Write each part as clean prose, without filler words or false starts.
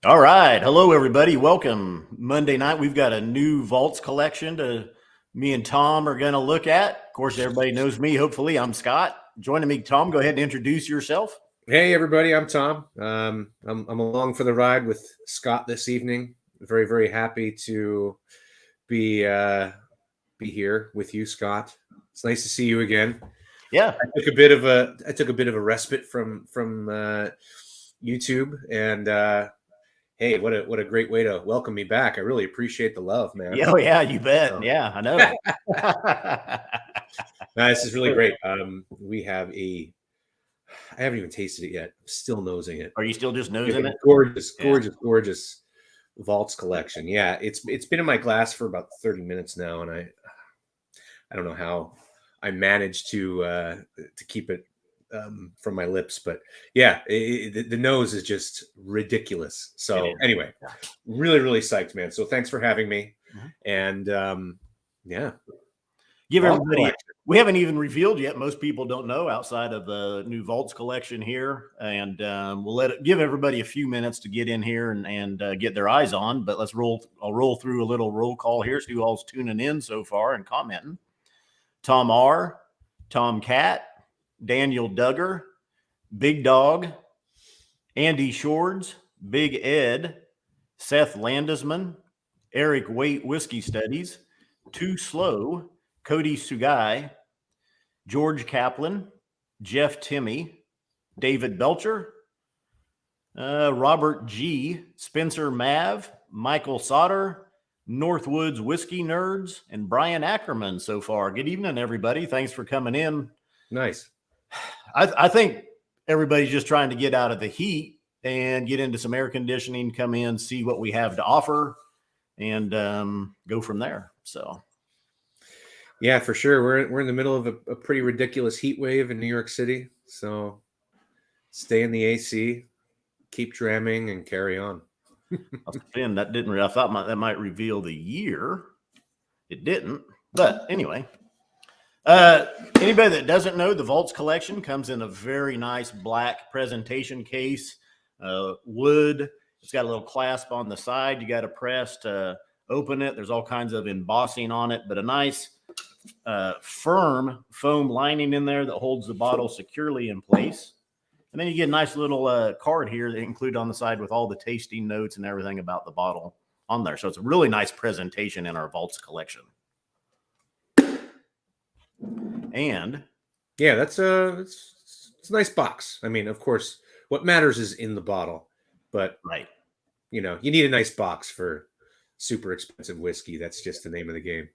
All right. Hello, everybody. Welcome. Monday night, we've got a new vaults collection to me and Tom are going to look at. Of course, everybody knows me. Hopefully, I'm Scott. Joining me, Tom, go ahead and introduce yourself. Hey, everybody. I'm Tom. I'm along for the ride with Scott this evening. Very, very happy to be here with you, Scott. It's nice to see you again. Yeah. I took a bit of a respite from YouTube, and hey, what a great way to welcome me back. I really appreciate the love, man. Yeah, oh, yeah, you bet. So, Yeah, I know. this is really great. We have I haven't even tasted it yet. I'm still nosing it. Are you still just We have nosing a it? gorgeous, Yeah. gorgeous vaults collection. Yeah, it's been in my glass for about 30 minutes now, and I don't know how I managed to keep it from my lips, but yeah, the nose is just ridiculous. So anyway, really, really psyched, man. So thanks for having me, and yeah. Give everybody, we haven't even revealed yet. Most people don't know outside of the new vaults collection here. And we'll give everybody a few minutes to get in here and get their eyes on. But I'll roll through a little roll call here. See who all's tuning in so far and commenting. Tom R., Tom Cat, Daniel Duggar, Big Dog, Andy Shords, Big Ed, Seth Landesman, Eric Waite Whiskey Studies, Too Slow, Cody Sugai, George Kaplan, Jeff Timmy, David Belcher, Robert G, Spencer Mav, Michael Sauter, Northwoods Whiskey Nerds, and Brian Ackerman so far. Good evening, everybody. Thanks for coming in. Nice. I think everybody's just trying to get out of the heat and get into some air conditioning, come in, see what we have to offer, and go from there. So. Yeah, for sure. We're in the middle of a pretty ridiculous heat wave in New York City. So stay in the AC, keep dramming, and carry on. Spin that didn't. I thought that might reveal the year. It didn't. But anyway, anybody that doesn't know, the Vaults collection comes in a very nice black presentation case, wood. It's got a little clasp on the side. You got to press to open it. There's all kinds of embossing on it, but a nice firm foam lining in there that holds the bottle securely in place. And then you get a nice little card here that include on the side with all the tasting notes and everything about the bottle on there. So it's a really nice presentation in our Vaults collection. And yeah, it's a nice box. I mean, of course, what matters is in the bottle, but right, you need a nice box for super expensive whiskey. That's just the name of the game.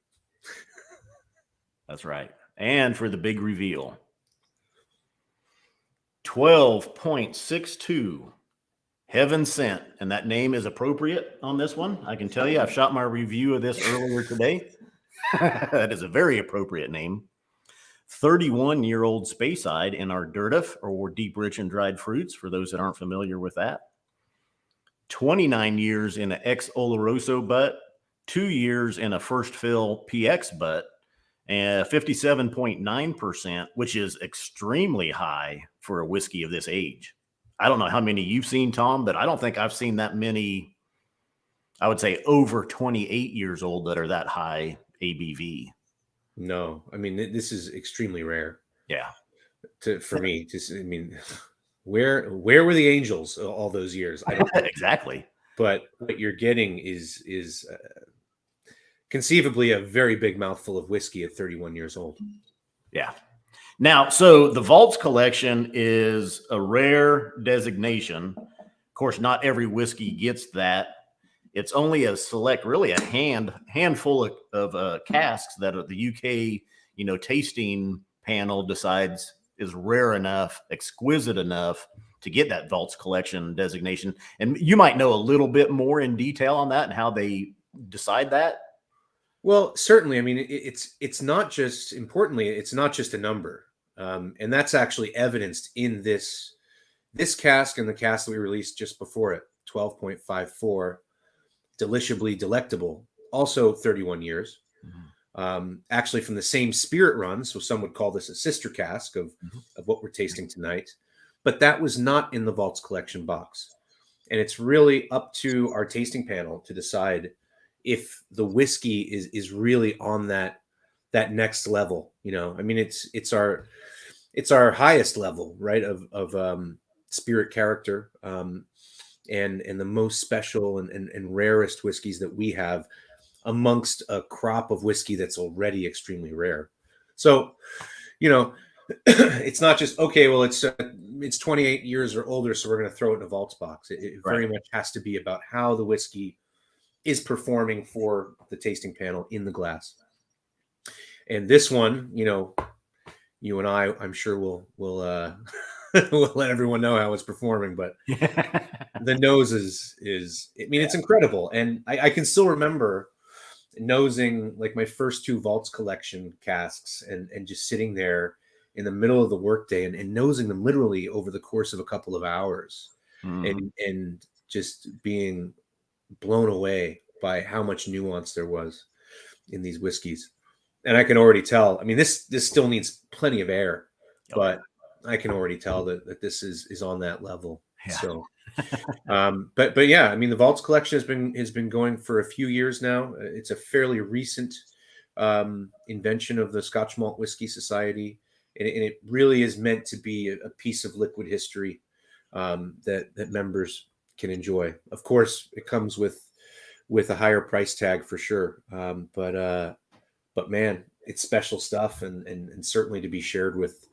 That's right. And for the big reveal, 12.62 Heaven Sent. And that name is appropriate on this one. I can tell you, I've shot my review of this earlier today. That is a very appropriate name. 31-year-old Speyside in our Dirtiff, or deep rich and dried fruits, for those that aren't familiar with that. 29 years in an ex Oloroso butt, 2 years in a first fill PX butt, and 57.9%, which is extremely high for a whiskey of this age. I don't know how many you've seen, Tom, but I don't think I've seen that many, I would say over 28 years old, that are that high ABV. No, I mean, this is extremely rare. Yeah. For me, I mean, where were the angels all those years? I don't know. Exactly. But what you're getting is conceivably a very big mouthful of whiskey at 31 years old. Yeah. Now, so the Vaults collection is a rare designation. Of course, not every whiskey gets that. It's only a select, really a handful of casks that the UK, tasting panel decides is rare enough, exquisite enough to get that Vaults collection designation. And you might know a little bit more in detail on that and how they decide that. Well, certainly. I mean, it's not just, importantly, it's not just a number. And that's actually evidenced in this cask and the cask that we released just before it, 12.54, deliciously delectable, also 31 years. Actually from the same spirit run. So some would call this a sister cask of what we're tasting tonight. But that was not in the Vaults collection box. And it's really up to our tasting panel to decide if the whiskey is really on that next level. You know, I mean, it's our highest level, right, of spirit character, and the most special and rarest whiskeys that we have amongst a crop of whiskey that's already extremely rare. So, you know, it's not just, okay, well, it's 28 years or older, so we're going to throw it in a vaults box. It very much has to be about how the whiskey is performing for the tasting panel in the glass. And this one, you know, you and I'm sure we'll we'll let everyone know how it's performing. But the nose is I mean, it's incredible. And I can still remember nosing like my first 2 vaults collection casks and just sitting there in the middle of the workday and nosing them literally over the course of a couple of hours, and just being blown away by how much nuance there was in these whiskeys. And I can already tell, I mean, this still needs plenty of air, but I can already tell that this is on that level. Yeah. So but yeah, I mean, the vaults collection has been going for a few years now. It's a fairly recent invention of the Scotch Malt Whisky Society, and it really is meant to be a piece of liquid history that members can enjoy. Of course, it comes with a higher price tag for sure, but man, it's special stuff, and certainly to be shared with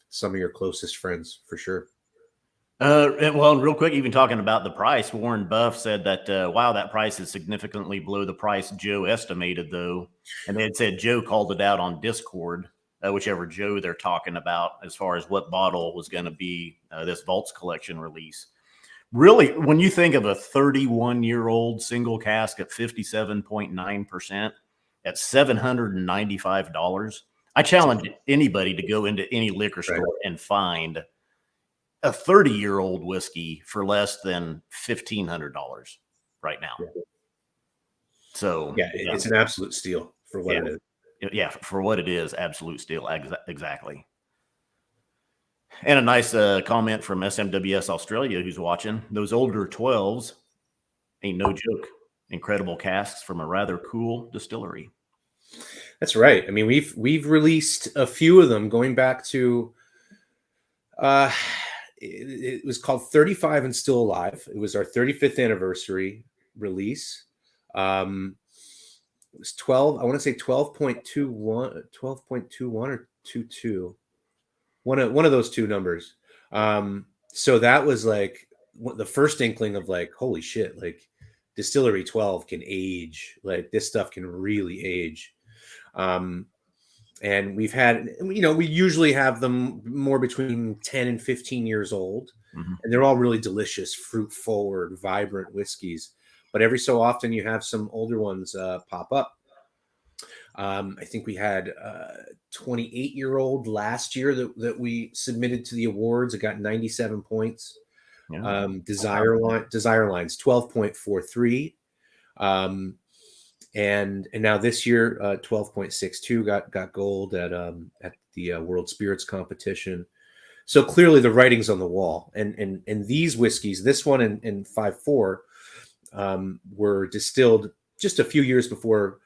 some of your closest friends for sure. Well, real quick, even talking about the price, Warren Buff said that, wow, that price is significantly below the price Joe estimated, though. And they had said Joe called it out on Discord, whichever Joe they're talking about, as far as what bottle was going to be this Vaults collection release. Really, when you think of a 31-year-old single cask at 57.9% at $795, I challenge anybody to go into any liquor store and find a 30-year-old whiskey for less than $1,500 right now. So yeah, it's an absolute steal for what it is. Yeah, for what it is, absolute steal. Exactly. And a nice comment from SMWS Australia, who's watching. Those older 12s ain't no joke. Incredible casks from a rather cool distillery. That's right. I mean, we've released a few of them going back to it was called 35 and Still Alive. It was our 35th anniversary release. It was 12, I want to say 12.21 or 22. One of those two numbers. So that was like the first inkling of like, holy shit, like Distillery 12 can age. Like this stuff can really age. And we've had, you know, we usually have them more between 10 and 15 years old. And they're all really delicious, fruit forward, vibrant whiskeys. But every so often you have some older ones pop up. I think we had a 28-year-old last year that we submitted to the awards. It got 97 points. Yeah. Desire Lines 12.43. And now this year 12.62 got gold at the World Spirits competition. So clearly the writing's on the wall. And these whiskeys, this one and 5.4, were distilled just a few years before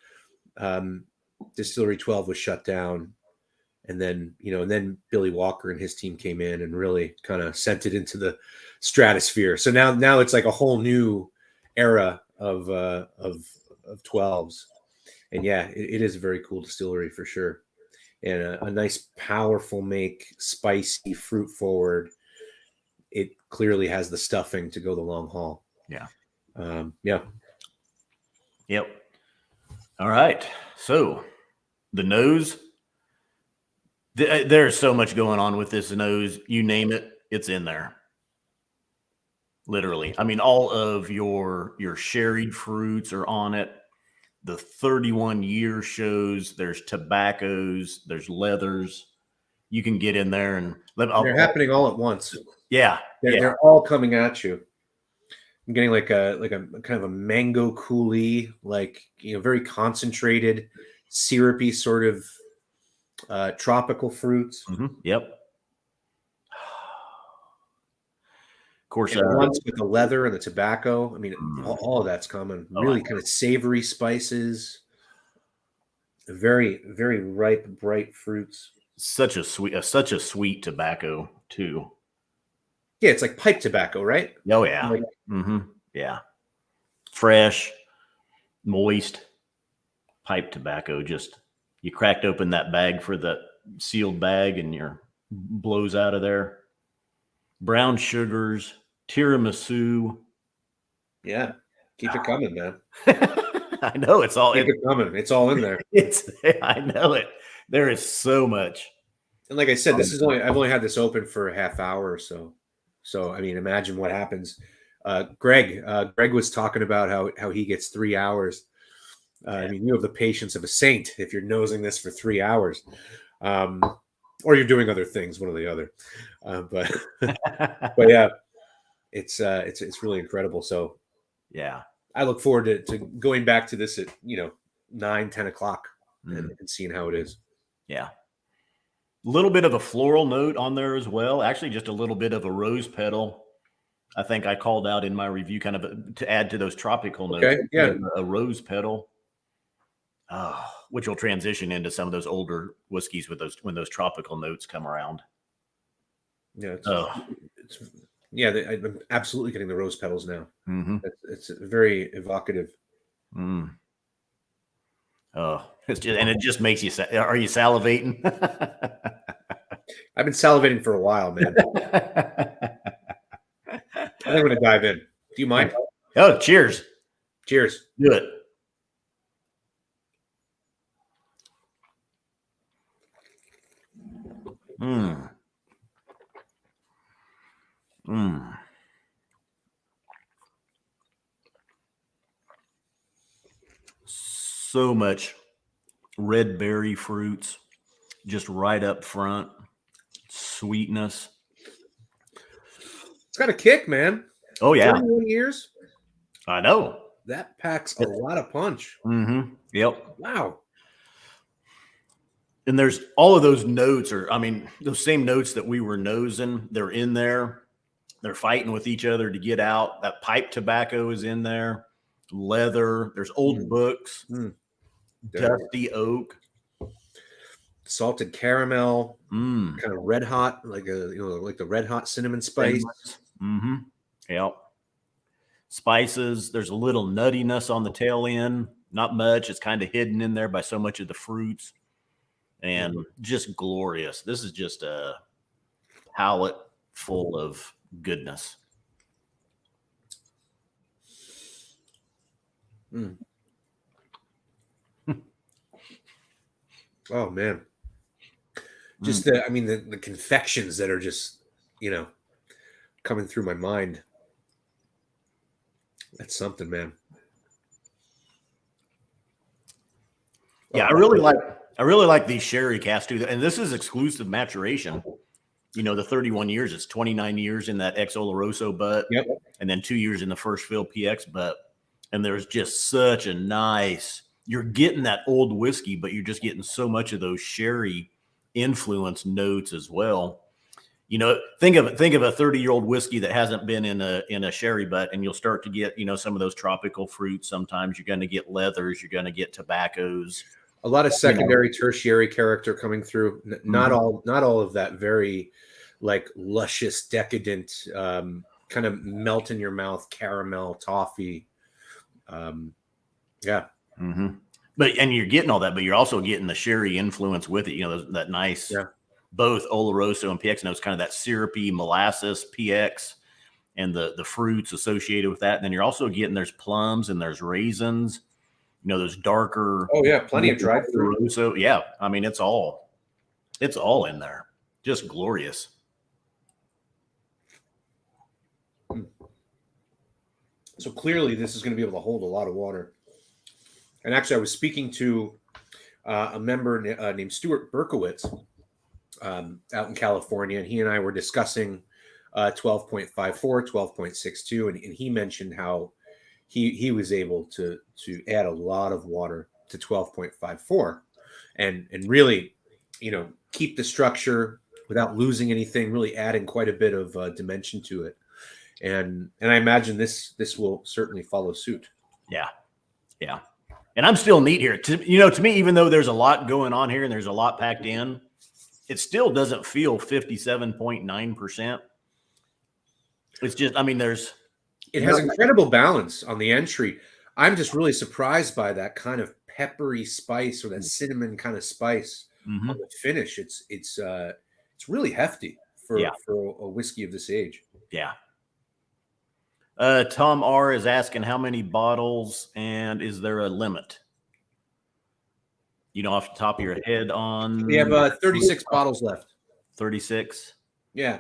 Distillery 12 was shut down. And then, you know, and then Billy Walker and his team came in and really kind of sent it into the stratosphere. So now it's like a whole new era of 12s. And yeah, it is a very cool distillery for sure. And a nice, powerful make, spicy, fruit forward. It clearly has the stuffing to go the long haul. Yeah. Yeah. Yep. All right. So the nose, there's so much going on with this nose. You name it, it's in there. Literally. I mean, all of your sherried fruits are on it. The 31 year shows, there's tobaccos, there's leathers. You can get in there and they're happening all at once. Yeah. They're all coming at you. I'm getting like a kind of a mango coulis, like, you know, very concentrated, syrupy sort of tropical fruits. Yep. course, And once with the leather and the tobacco, I mean, mm, all of that's common. oh, Really kind of savory spices, very, very ripe, bright fruits. such a sweet tobacco too. Yeah, it's like pipe tobacco, right? Oh yeah, Like, yeah, fresh, moist pipe tobacco. Just you cracked open that bag for the sealed bag, and your blows out of there. Brown sugars, tiramisu. yeah, keep it coming, man. I know it's all Keep it coming. It's all in there. it's I know it. There is so much. And like I said, I've only had this open for a half hour or so. So I mean, imagine what happens. Greg was talking about how he gets 3 hours. I mean, you have the patience of a saint if you're nosing this for 3 hours, or you're doing other things, one or the other. But but yeah, it's really incredible. So Yeah. I look forward to going back to this at 9-10 o'clock Mhm. and seeing how it is. Yeah. A little bit of a floral note on there as well. Actually, just a little bit of a rose petal. I think I called out in my review kind of to add to those tropical notes. Okay, yeah. A rose petal, which will transition into some of those older whiskeys with those when those tropical notes come around. Yeah, Oh, I'm absolutely getting the rose petals now. mm-hmm. It's very evocative. Mm. Oh, and it just makes you. Are you salivating? I've been salivating for a while, man. I think I'm going to dive in. Do you mind? Oh, cheers! Cheers. Do it. Mm. Mm. So much red berry fruits, just right up front. Sweetness. It's got a kick, man. Oh yeah, 31 years. I know. That packs a lot of punch. Mm-hmm. Yep. Wow. And there's all of those notes, or I mean, those same notes that we were nosing. They're in there. They're fighting with each other to get out. That pipe tobacco is in there. Leather. There's old books. Dusty oak. Salted caramel. Mm. Kind of red hot, like like the red hot cinnamon spice. Mm-hmm. Yep. Spices. There's a little nuttiness on the tail end. Not much. It's kind of hidden in there by so much of the fruits. And just glorious. This is just a palate full of goodness. Mm. Oh man. Just the confections that are just, coming through my mind. That's something, man. Yeah, I really like these sherry casks too. And this is exclusive maturation. The 31 years, it's 29 years in that ex Oloroso butt, Yep. and then 2 years in the first fill PX butt. And there's just such a nice, you're getting that old whiskey, but you're just getting so much of those sherry influence notes as well. Think of a 30-year-old whiskey that hasn't been in a sherry butt, and you'll start to get, some of those tropical fruits. Sometimes you're going to get leathers, you're going to get tobaccos. A lot of secondary, tertiary character coming through. Not all of that very like luscious, decadent, kind of melt in your mouth caramel toffee. Yeah. Mm-hmm. And you're getting all that, but you're also getting the sherry influence with it. That nice, both Oloroso and PX notes, kind of that syrupy molasses PX and the fruits associated with that. And then you're also getting, there's plums and there's raisins, those darker. Oh yeah. Plenty of dried fruit. So yeah, I mean, it's all in there. Just glorious. So clearly this is going to be able to hold a lot of water. And actually I was speaking to a member named Stuart Berkowitz out in California, and he and I were discussing 12.54, 12.62, and he mentioned how he was able to add a lot of water to 12.54 and really, keep the structure without losing anything, really adding quite a bit of dimension to it. and I imagine this will certainly follow suit. Yeah. Yeah. And I'm still neat here. To me, even though there's a lot going on here and there's a lot packed in, it still doesn't feel 57.9%. It's just, I mean, it has incredible balance on the entry. I'm just really surprised by that kind of peppery spice or that cinnamon kind of spice on the finish. It's really hefty for a whiskey of this age. Yeah. Tom R is asking how many bottles and is there a limit? You know, off the top of your head on. We have 36 bottles left. 36. Yeah.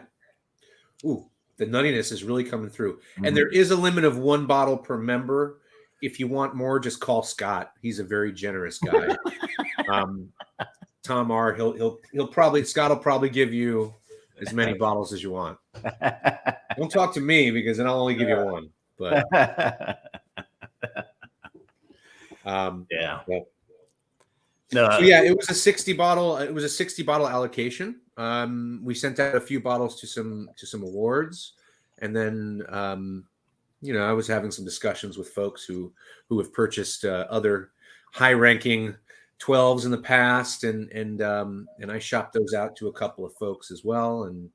Ooh, the nuttiness is really coming through. And there is a limit of 1 bottle per member. If you want more, just call Scott. He's a very generous guy. Tom R, Scott will probably give you as many bottles as you want. Don't talk to me because then I'll only give you 1. But yeah. No. So yeah, it was a 60 bottle. It was a 60 bottle allocation. We sent out a few bottles to some awards, and then you know, I was having some discussions with folks who have purchased other high ranking 12s in the past, and I shopped those out to a couple of folks as well, and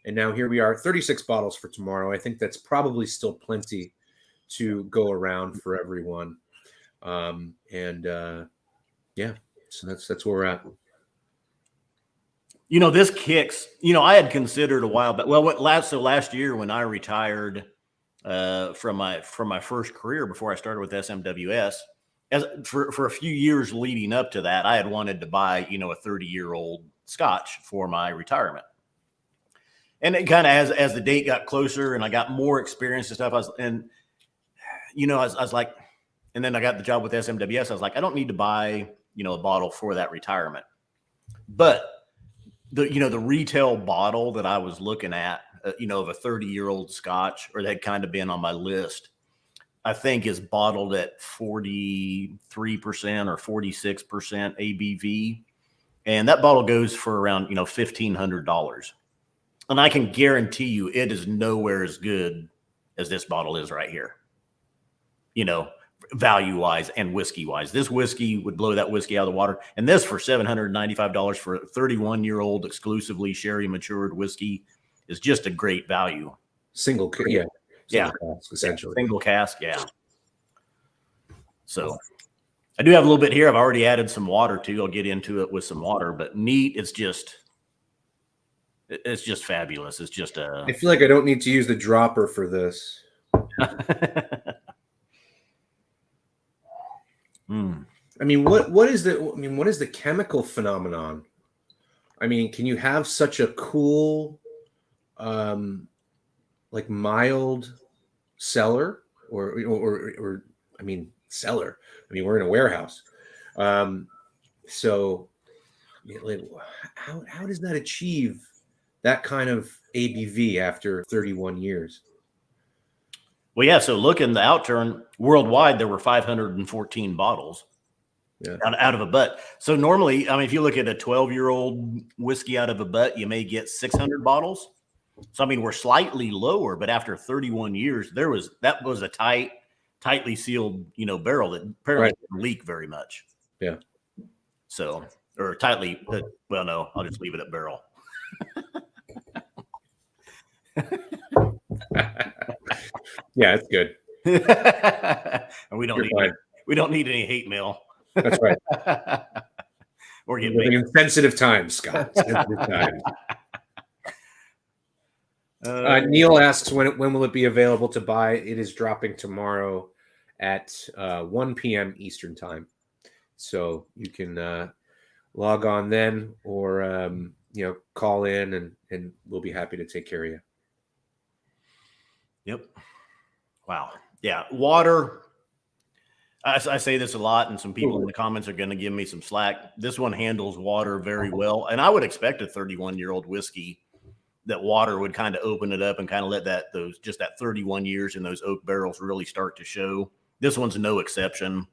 now here we are, 36 bottles for tomorrow. I think that's probably still plenty to go around for everyone, yeah. So that's where we're at. You know, this kicks. You know, I had considered a while back. Well, last year when I retired from my first career before I started with SMWS, for a few years leading up to that, I had wanted to buy, you know, a 30-year-old Scotch for my retirement. And it kind of as the date got closer and I got more experience and stuff, I was like, and then I got the job with SMWS. I was like, I don't need to buy, you know, a bottle for that retirement. But the retail bottle that I was looking at, you know, of a 30-year-old Scotch, or that had kind of been on my list, I think is bottled at 43% or 46% ABV. And that bottle goes for around, you know, $1,500. And I can guarantee you it is nowhere as good as this bottle is right here. You know, value-wise and whiskey-wise. This whiskey would blow that whiskey out of the water. And this for $795 for a 31-year-old exclusively sherry-matured whiskey is just a great value. Single cask, essentially. Single cask, yeah. So I do have a little bit here. I've already added some water, too. I'll get into it with some water. But neat, it's just fabulous. It's just a... I feel like I don't need to use the dropper for this. I mean, what is the chemical phenomenon? I mean, can you have such a cool, like mild cellar or I mean, cellar. I mean, we're in a warehouse. So like, how does that achieve that kind of ABV after 31 years? Well, yeah. So look in the outturn worldwide, there were 514 bottles out of a butt. So normally, I mean, if you look at a 12-year-old whiskey out of a butt, you may get 600 bottles. So, I mean, we're slightly lower, but after 31 years, that was a tightly sealed, you know, barrel that apparently didn't leak very much. Yeah. So, or tightly, well, no, I'll just leave it at barrel. Yeah, it's good. And we don't need any hate mail. That's right. We're getting living in sensitive times, Scott. Sensitive times. Neil asks when will it be available to buy? It is dropping tomorrow at 1 p.m. Eastern time. So you can log on then, or you know, call in and we'll be happy to take care of you. Yep. Wow. Yeah. Water. I say this a lot, and some people in the comments are going to give me some slack. This one handles water very well. And I would expect a 31-year-old whiskey that water would kind of open it up and kind of let that 31 years in those oak barrels really start to show. This one's no exception.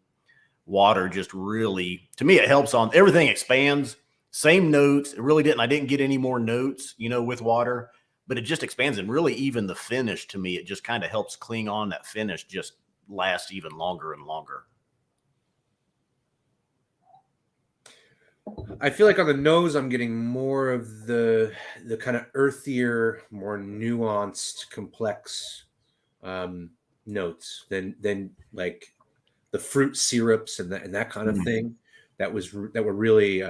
Water just really, to me, it helps on everything, expands. Same notes. I didn't get any more notes, you know, with water, but it just expands, and really even the finish to me, it just kind of helps cling on. That finish just lasts even longer and longer. I feel like on the nose, I'm getting more of the kind of earthier, more nuanced, complex notes than like the fruit syrups and that kind of thing. That were really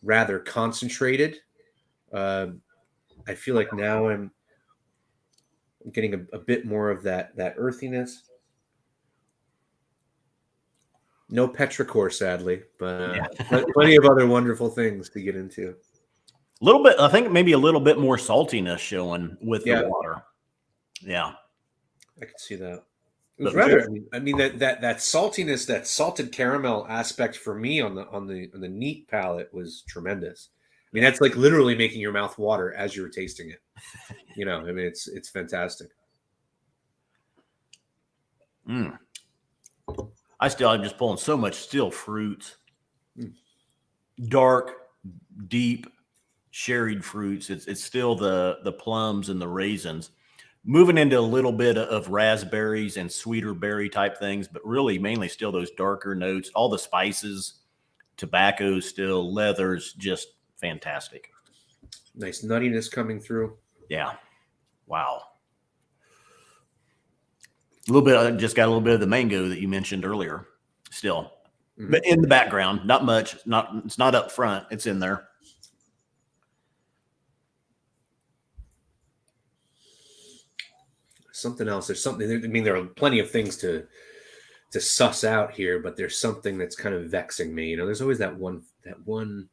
rather concentrated. I feel like now I'm getting a bit more of that earthiness. No petrichor, sadly, but plenty of other wonderful things to get into. A little bit, I think maybe a little bit more saltiness showing with the water. Yeah, I could see that. It was rather. I mean that saltiness, that salted caramel aspect for me on the neat palate was tremendous. I mean, that's like literally making your mouth water as you were tasting it. You know, I mean, it's fantastic. I'm just pulling so much still fruits, dark, deep, sherried fruits. It's still the plums and the raisins, moving into a little bit of raspberries and sweeter berry type things, but really mainly still those darker notes, all the spices, tobacco, still leathers, just fantastic. Nice nuttiness coming through. Yeah. Wow. A little bit, I just got a little bit of the mango that you mentioned earlier still, but in the background, not much. It's not up front. It's in there. Something else. There's something. I mean, there are plenty of things to suss out here, but there's something that's kind of vexing me. You know, there's always that one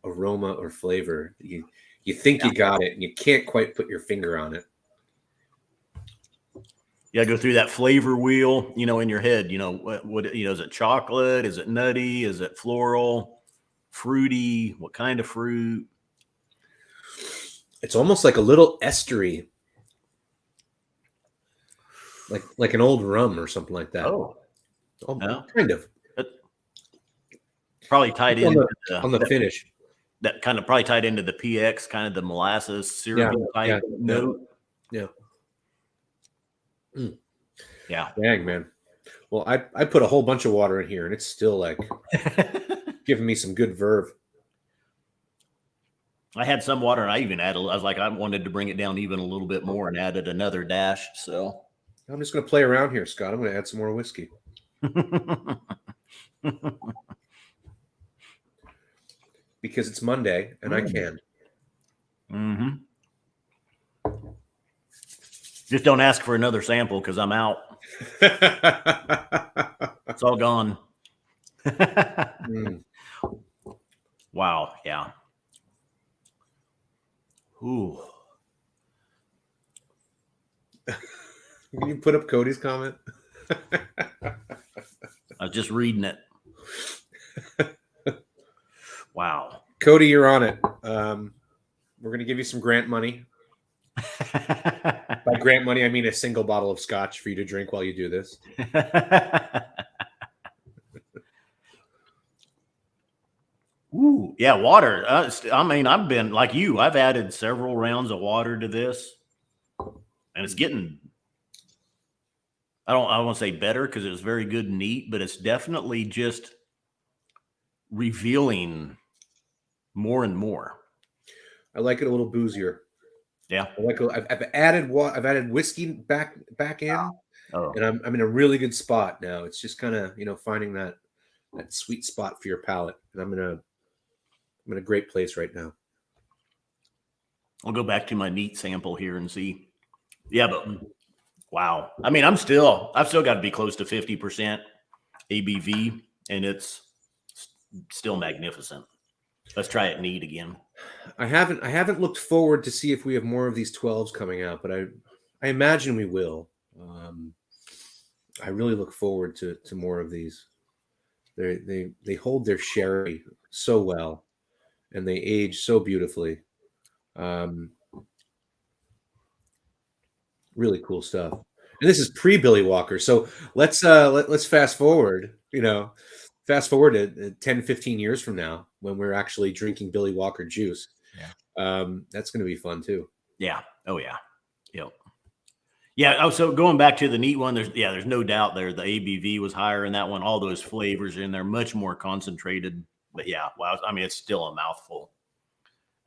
aroma or flavor. You think you got it, and you can't quite put your finger on it. You gotta go through that flavor wheel, you know, in your head. You know, what you know, is it chocolate? Is it nutty? Is it floral? Fruity? What kind of fruit? It's almost like a little estery, like an old rum or something like that. Oh no. Kind of. Probably tied in on the finish. That kind of probably tied into the PX, kind of the molasses syrupy type note. Yeah. Yeah. Dang, man. Well, I put a whole bunch of water in here, and it's still like giving me some good verve. I had some water, and I even added. I was like, I wanted to bring it down even a little bit more, and added another dash. So I'm just going to play around here, Scott. I'm going to add some more whiskey. Because it's Monday, and I can. Just don't ask for another sample because I'm out. It's all gone. Wow. Yeah. Ooh. Can you put up Cody's comment? I was just reading it. Wow. Cody, you're on it. We're going to give you some grant money. By grant money, I mean a single bottle of scotch for you to drink while you do this. Ooh, yeah, water. I mean, I've been like you. I've added several rounds of water to this, and it's getting. I don't want to say better because it was very good and neat, but it's definitely just revealing more and more. I like it a little boozier. Yeah, I like. I've added I've added whiskey back in, and I'm in a really good spot now. It's just kind of finding that sweet spot for your palate, and I'm in a great place right now. I'll go back to my neat sample here and see. Yeah, but wow. I mean, I've still got to be close to 50% ABV, and it's still magnificent. Let's try it neat again. I haven't looked forward to see if we have more of these 12s coming out, but I imagine we will. I really look forward to more of these. They hold their sherry so well, and they age so beautifully. Really cool stuff. And this is pre-Billy Walker, so let's fast forward. Fast forward to 10, 15 years from now when we're actually drinking Billy Walker juice. Yeah. That's going to be fun too. Yeah. Oh yeah. Yep. Yeah. Oh, so going back to the neat one, there's no doubt there. The ABV was higher in that one. All those flavors in there, much more concentrated. But yeah, wow. I mean, it's still a mouthful.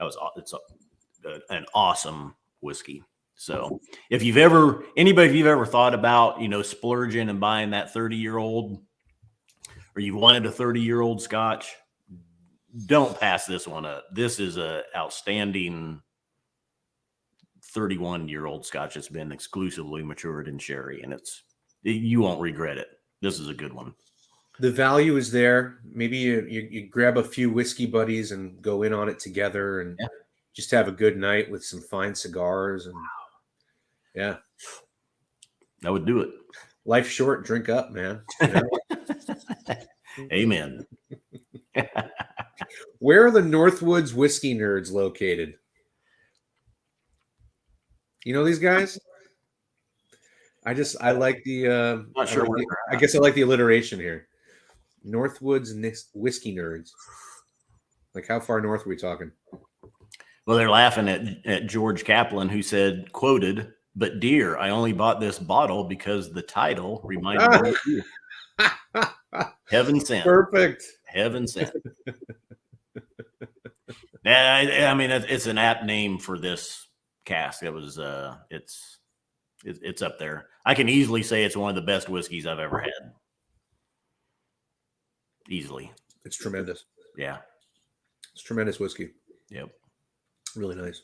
It's an awesome whiskey. So if you've ever thought about, splurging and buying that 30-year-old, or you wanted a 30-year-old Scotch, don't pass this one up. This is a outstanding 31-year-old Scotch that's been exclusively matured in sherry, and you won't regret it. This is a good one. The value is there. Maybe you grab a few whiskey buddies and go in on it together and just have a good night with some fine cigars. And yeah, I would do it. Life's short, drink up, man. Amen. Where are the Northwoods whiskey nerds located? You know these guys? I like the Not sure. I guess I like the alliteration here. Northwoods whiskey nerds. Like, how far north are we talking? Well, they're laughing at George Kaplan, who said, quoted, "But dear, I only bought this bottle because the title reminded me of you." Heaven sent. Perfect. Heaven sent. I mean, it's an apt name for this cask. It was it's up there. I can easily say it's one of the best whiskeys I've ever had. Easily. It's tremendous. Yeah. It's tremendous whiskey. Yep. Really nice.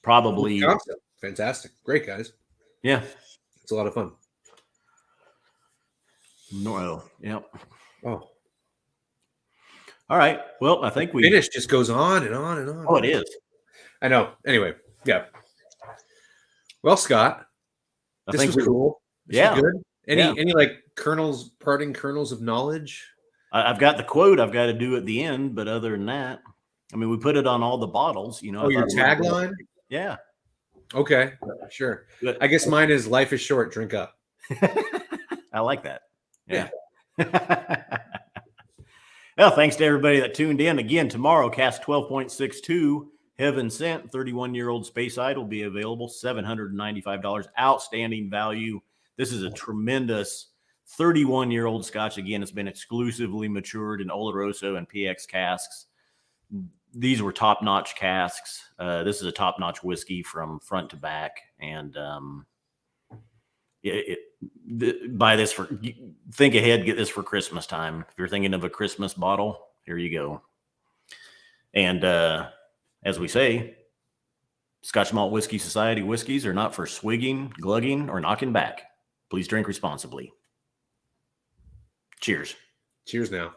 Probably. Fantastic. Great, guys. Yeah. It's a lot of fun. No. Yep. Oh. All right. Well, I think we finish just goes on and on and on. Oh, it is. I know. Anyway, yeah. Well, Scott, this was cool. This was good. Any like parting kernels of knowledge? I've got the quote I've got to do at the end, but other than that, I mean, we put it on all the bottles, Oh, your tagline? Yeah. Okay, sure. I guess mine is "Life is short, drink up." I like that. Yeah. Well, thanks to everybody that tuned in. Again, tomorrow, cast 12.62, Heaven Sent, 31-year-old Space Idol will be available, $795, outstanding value. This is a tremendous 31-year-old Scotch. Again, it's been exclusively matured in Oloroso and PX casks. These were top-notch casks. This is a top-notch whiskey from front to back. And buy this think ahead, get this for Christmas time. If you're thinking of a Christmas bottle, here you go. And as we say, Scotch Malt Whiskey Society whiskeys are not for swigging, glugging, or knocking back. Please drink responsibly. Cheers. Cheers now.